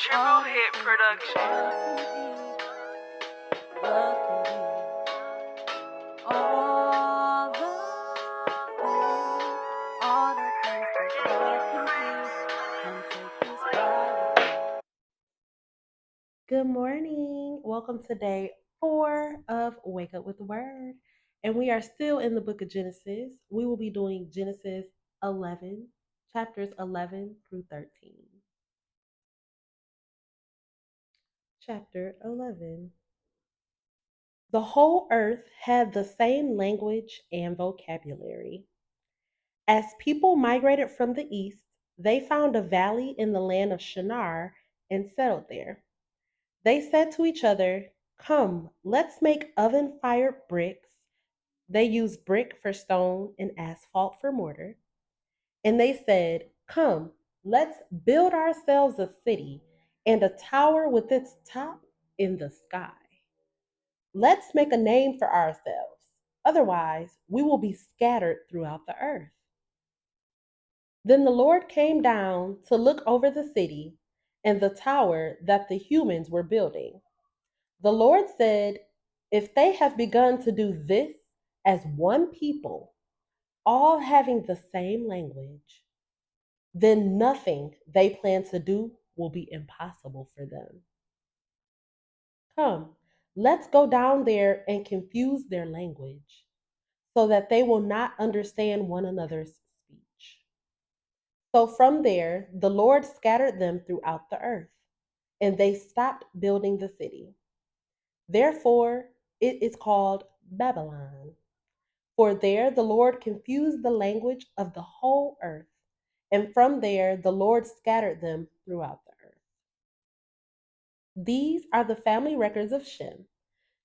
Triple Hit Production. Good morning. Welcome to day 4 of Wake Up with the Word. And we are still in the book of Genesis. We will be doing Genesis 11, chapters 11 through 13. Chapter 11. The whole earth had the same language and vocabulary. As people migrated from the east, they found a valley in the land of Shinar and settled there. They said to each other, "Come, let's make oven fired bricks." They used brick for stone and asphalt for mortar. And they said, "Come, let's build ourselves a city and a tower with its top in the sky. Let's make a name for ourselves. Otherwise, we will be scattered throughout the earth." Then the Lord came down to look over the city and the tower that the humans were building. The Lord said, "If they have begun to do this as one people, all having the same language, then nothing they plan to do will be impossible for them. Come, let's go down there and confuse their language so that they will not understand one another's speech." So from there, the Lord scattered them throughout the earth, and they stopped building the city. Therefore, it is called Babylon. For there the Lord confused the language of the whole earth, and from there the Lord scattered them throughout the earth. These are the family records of Shem.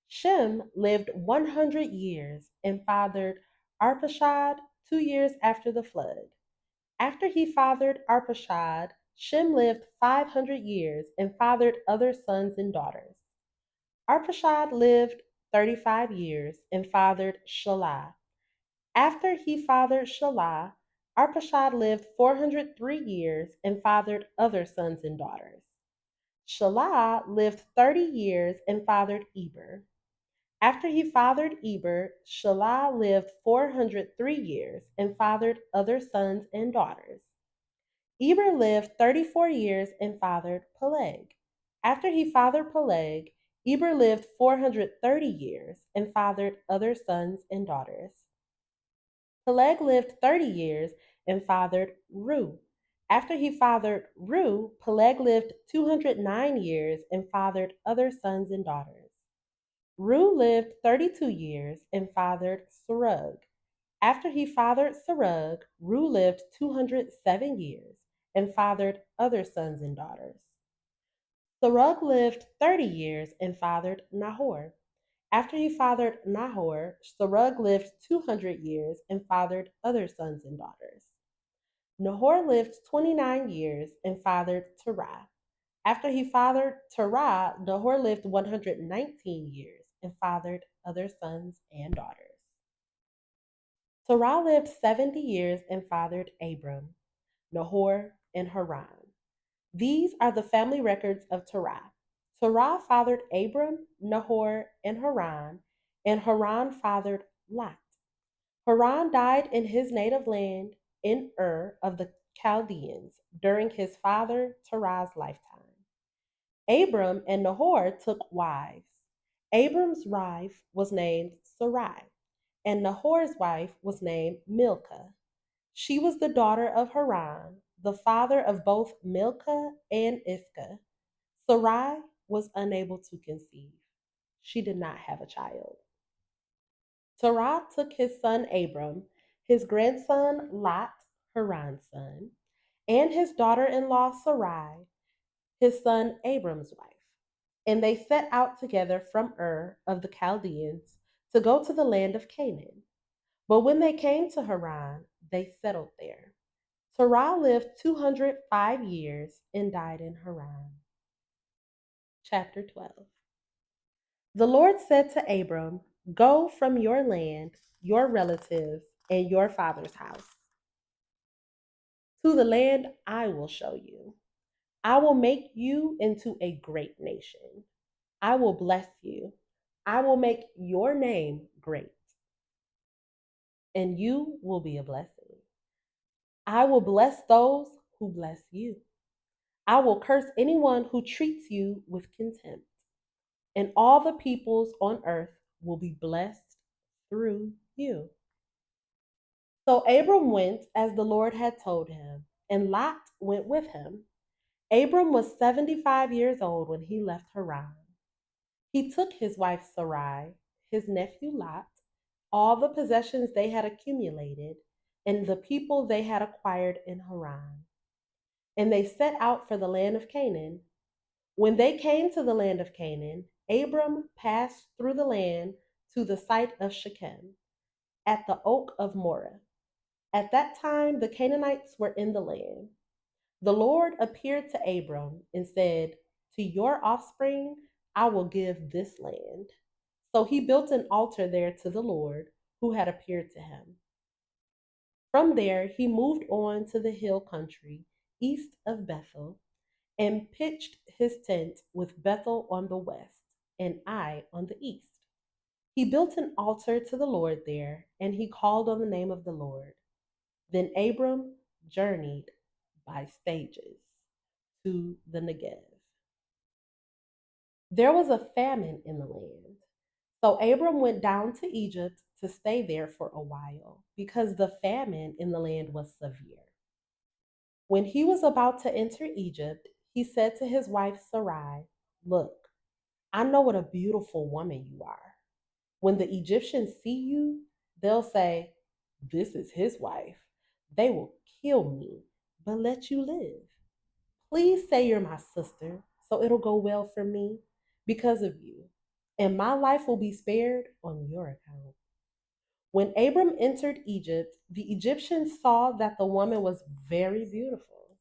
Shem lived 100 years and fathered Arpachshad 2 years after the flood. After he fathered Arpachshad, Shem lived 500 years and fathered other sons and daughters. Arpachshad lived 35 years and fathered Shelah. After he fathered Shelah, Arpachshad lived 403 years and fathered other sons and daughters. Shelah lived 30 years and fathered Eber. After he fathered Eber, Shelah lived 403 years and fathered other sons and daughters. Eber lived 34 years and fathered Peleg. After he fathered Peleg, Eber lived 430 years and fathered other sons and daughters. Peleg lived 30 years and fathered Ru. After he fathered Ru, Peleg lived 209 years and fathered other sons and daughters. Ru lived 32 years and fathered Serug. After he fathered Serug, Ru lived 207 years and fathered other sons and daughters. Serug lived 30 years and fathered Nahor. After he fathered Nahor, Serug lived 200 years and fathered other sons and daughters. Nahor lived 29 years and fathered Terah. After he fathered Terah, Nahor lived 119 years and fathered other sons and daughters. Terah lived 70 years and fathered Abram, Nahor, and Haran. These are the family records of Terah. Terah fathered Abram, Nahor, and Haran fathered Lot. Haran died in his native land in Ur of the Chaldeans during his father Terah's lifetime. Abram and Nahor took wives. Abram's wife was named Sarai, and Nahor's wife was named Milcah. She was the daughter of Haran, the father of both Milcah and Iscah. Sarai was unable to conceive. She did not have a child. Terah took his son Abram, his grandson Lot, Haran's son, and his daughter in law Sarai, his son Abram's wife. And they set out together from Ur of the Chaldeans to go to the land of Canaan. But when they came to Haran, they settled there. Terah lived 205 years and died in Haran. Chapter 12. The Lord said to Abram, "Go from your land, your relatives, and your father's house to the land I will show you. I will make you into a great nation. I will bless you. I will make your name great, and you will be a blessing. I will bless those who bless you. I will curse anyone who treats you with contempt, and all the peoples on earth will be blessed through you. So Abram went as the Lord had told him, and Lot went with him. Abram was 75 years old when he left Haran. He took his wife Sarai, his nephew Lot, all the possessions they had accumulated, and the people they had acquired in Haran. And they set out for the land of Canaan. When they came to the land of Canaan, Abram passed through the land to the site of Shechem, at the oak of Moreh. At that time, the Canaanites were in the land. The Lord appeared to Abram and said, "To your offspring I will give this land." So he built an altar there to the Lord who had appeared to him. From there, he moved on to the hill country east of Bethel and pitched his tent with Bethel on the west and Ai on the east. He built an altar to the Lord there, and he called on the name of the Lord. Then Abram journeyed by stages to the Negev. There was a famine in the land. So Abram went down to Egypt to stay there for a while because the famine in the land was severe. When he was about to enter Egypt, he said to his wife Sarai, "Look, I know what a beautiful woman you are. When the Egyptians see you, they'll say, 'This is his wife.' They will kill me, but let you live. Please say you're my sister, so it'll go well for me because of you, and my life will be spared on your account." When Abram entered Egypt, the Egyptians saw that the woman was very beautiful.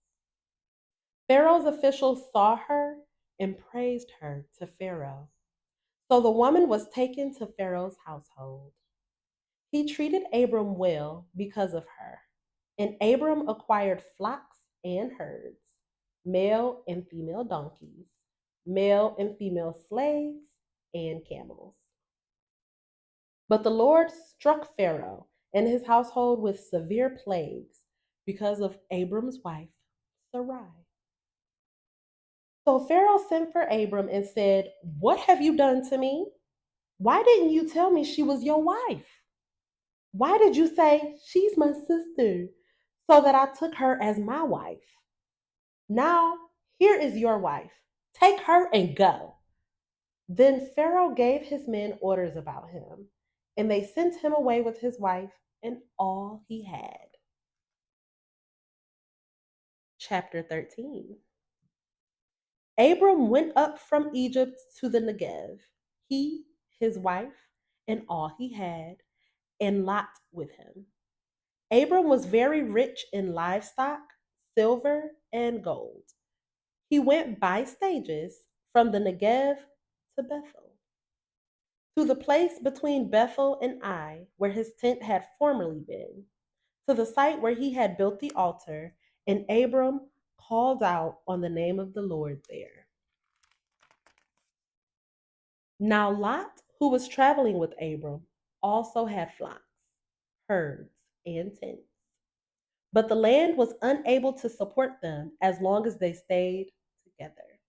Pharaoh's officials saw her and praised her to Pharaoh. So the woman was taken to Pharaoh's household. He treated Abram well because of her, and Abram acquired flocks and herds, male and female donkeys, male and female slaves, and camels. But the Lord struck Pharaoh and his household with severe plagues because of Abram's wife, Sarai. So Pharaoh sent for Abram and said, "What have you done to me? Why didn't you tell me she was your wife? Why did you say, 'She's my sister,' so that I took her as my wife? Now, here is your wife. Take her and go." Then Pharaoh gave his men orders about him, and they sent him away with his wife and all he had. Chapter 13. Abram went up from Egypt to the Negev, he, his wife, and all he had, and Lot with him. Abram was very rich in livestock, silver, and gold. He went by stages from the Negev to Bethel, to the place between Bethel and Ai, where his tent had formerly been, to the site where he had built the altar, and Abram called out on the name of the Lord there. Now Lot, who was traveling with Abram, also had flocks, herds, and tents. But the land was unable to support them as long as they stayed together.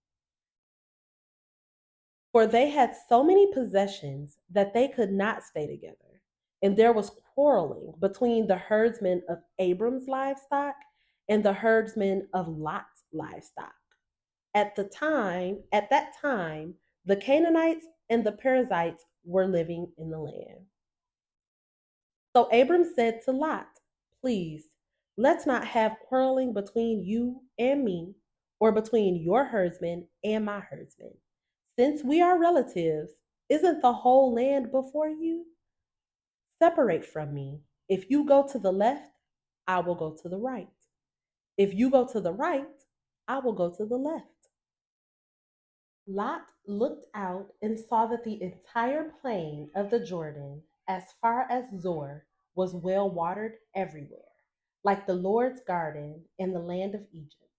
For they had so many possessions that they could not stay together. And there was quarreling between the herdsmen of Abram's livestock and the herdsmen of Lot's livestock. At that time, the Canaanites and the Perizzites were living in the land. So Abram said to Lot, "Please, let's not have quarreling between you and me, or between your herdsmen and my herdsmen. Since we are relatives, isn't the whole land before you? Separate from me. If you go to the left, I will go to the right. If you go to the right, I will go to the left." Lot looked out and saw that the entire plain of the Jordan, as far as Zor, was well watered everywhere, like the Lord's garden in the land of Egypt.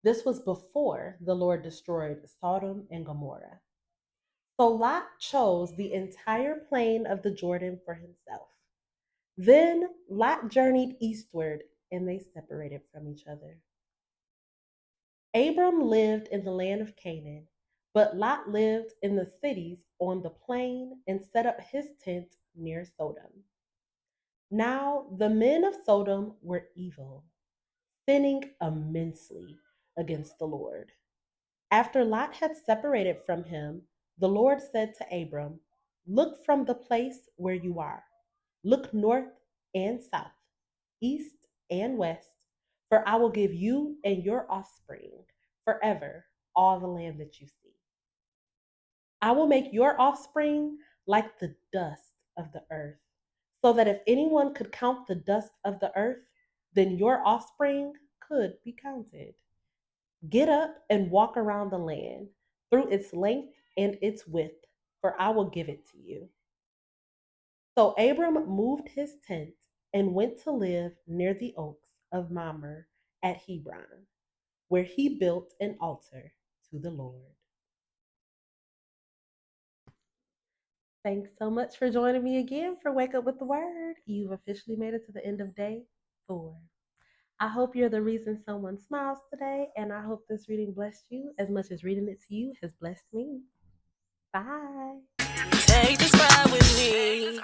This was before the Lord destroyed Sodom and Gomorrah. So Lot chose the entire plain of the Jordan for himself. Then Lot journeyed eastward and they separated from each other. Abram lived in the land of Canaan, but Lot lived in the cities on the plain and set up his tent near Sodom. Now the men of Sodom were evil, sinning immensely against the Lord. After Lot had separated from him, the Lord said to Abram, "Look from the place where you are. Look north and south, east and west, for I will give you and your offspring forever all the land that you see. I will make your offspring like the dust of the earth, so that if anyone could count the dust of the earth, then your offspring could be counted. Get up and walk around the land through its length and its width, for I will give it to you." So Abram moved his tent and went to live near the oaks of Mamre at Hebron, where he built an altar to the Lord. Thanks so much for joining me again for Wake Up with the Word. You've officially made it to the end of day 4. I hope you're the reason someone smiles today, and I hope this reading blessed you as much as reading it to you has blessed me. Bye. Take this ride with me.